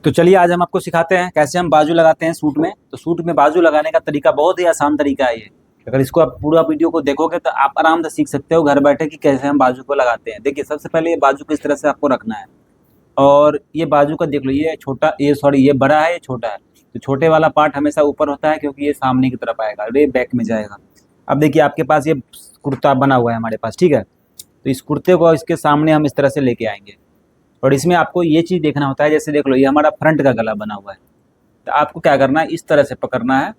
तो चलिए आज हम आपको सिखाते हैं कैसे हम बाजू लगाते हैं सूट में। तो सूट में बाजू लगाने का तरीका बहुत ही आसान तरीका है ये। अगर इसको आप पूरा वीडियो को देखोगे तो आप आराम से सीख सकते हो घर बैठे कि कैसे हम बाजू को लगाते हैं। देखिए सबसे पहले ये बाजू किस तरह से आपको रखना है। और ये बाजू का देख लो, ये छोटा, ये सॉरी, ये बड़ा है, ये छोटा है। तो छोटे वाला पार्ट हमेशा ऊपर होता है क्योंकि ये सामने की तरफ आएगा और ये बैक में जाएगा। अब देखिए आपके पास ये कुर्ता बना हुआ है हमारे पास, ठीक है। तो इस कुर्ते को इसके सामने हम इस तरह से लेके आएंगे। और इसमें आपको ये चीज़ देखना होता है, जैसे देख लो ये हमारा फ्रंट का गला बना हुआ है। तो आपको क्या करना है, इस तरह से पकड़ना है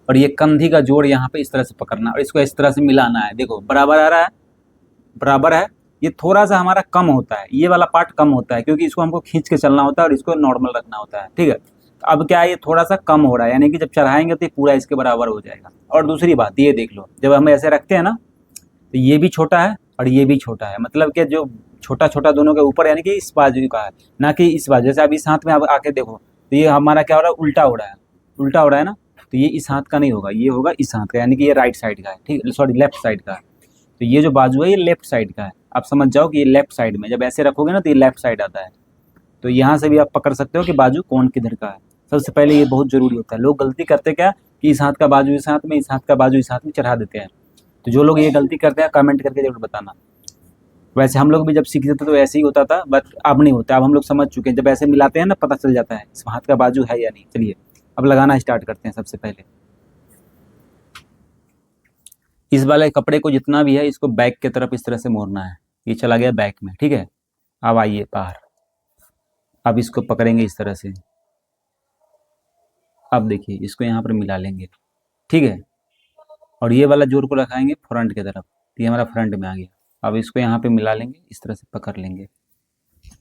और ये कंधी का जोड़ यहाँ पे इस तरह से पकड़ना है और इसको इस तरह से मिलाना है। देखो बराबर आ रहा है, बराबर है। ये थोड़ा सा हमारा कम होता है, ये वाला पार्ट कम होता है क्योंकि इसको हमको खींच के चलना होता है और इसको नॉर्मल रखना होता है, ठीक है। तो अब क्या है, ये थोड़ा सा कम हो रहा है, यानी कि जब चढ़ाएंगे तो ये पूरा इसके बराबर हो जाएगा। और दूसरी बात ये देख लो, जब हम ऐसे रखते हैं ना तो ये भी छोटा है और ये भी छोटा है, मतलब कि जो छोटा छोटा दोनों के ऊपर, यानी कि इस बाजू का है ना कि इस बाजू। जैसे अब इस हाथ में आप आके देखो तो ये हमारा क्या हो रहा है, उल्टा हो रहा है, उल्टा हो रहा है ना। तो ये इस हाथ का नहीं होगा, ये होगा इस हाथ का, यानी कि ये राइट साइड का है, ठीक है, सॉरी लेफ्ट साइड का है। तो ये जो बाजू है ये लेफ्ट साइड का है। आप समझ जाओ कि ये लेफ्ट साइड में, जब ऐसे रखोगे ना तो ये लेफ्ट साइड आता है। तो यहाँ से भी आप पकड़ सकते हो कि बाजू कौन किधर का है। सबसे पहले ये बहुत ज़रूरी होता है। लोग गलती करते क्या कि इस हाथ का बाजू इस हाथ में, इस हाथ का बाजू इस हाथ में चढ़ा देते हैं। तो जो लोग ये गलती करते हैं कमेंट करके जरूर बताना। वैसे हम लोग भी जब सीखते थे तो ऐसे ही होता था, बट अब नहीं होता। अब हम लोग समझ चुके हैं, जब ऐसे मिलाते हैं ना पता चल जाता है इस हाथ का बाजू है या नहीं। चलिए अब लगाना स्टार्ट करते हैं। सबसे पहले इस वाले कपड़े को जितना भी है इसको बैक की तरफ इस तरह से मोड़ना है। ये चला गया बैक में, ठीक है। अब आइए बाहर, अब इसको पकड़ेंगे इस तरह से। अब देखिए इसको यहाँ पर मिला लेंगे, ठीक है। और ये वाला जोड़ को रखाएंगे फ्रंट की तरफ, तो ये हमारा फ्रंट में आ गया। अब इसको यहाँ पे मिला लेंगे, इस तरह से पकड़ लेंगे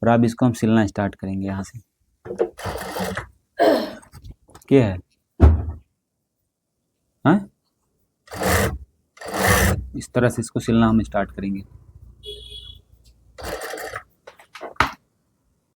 और अब इसको हम सिलना स्टार्ट करेंगे यहाँ से। क्या है, हाँ, इस तरह से इसको सिलना हम स्टार्ट करेंगे।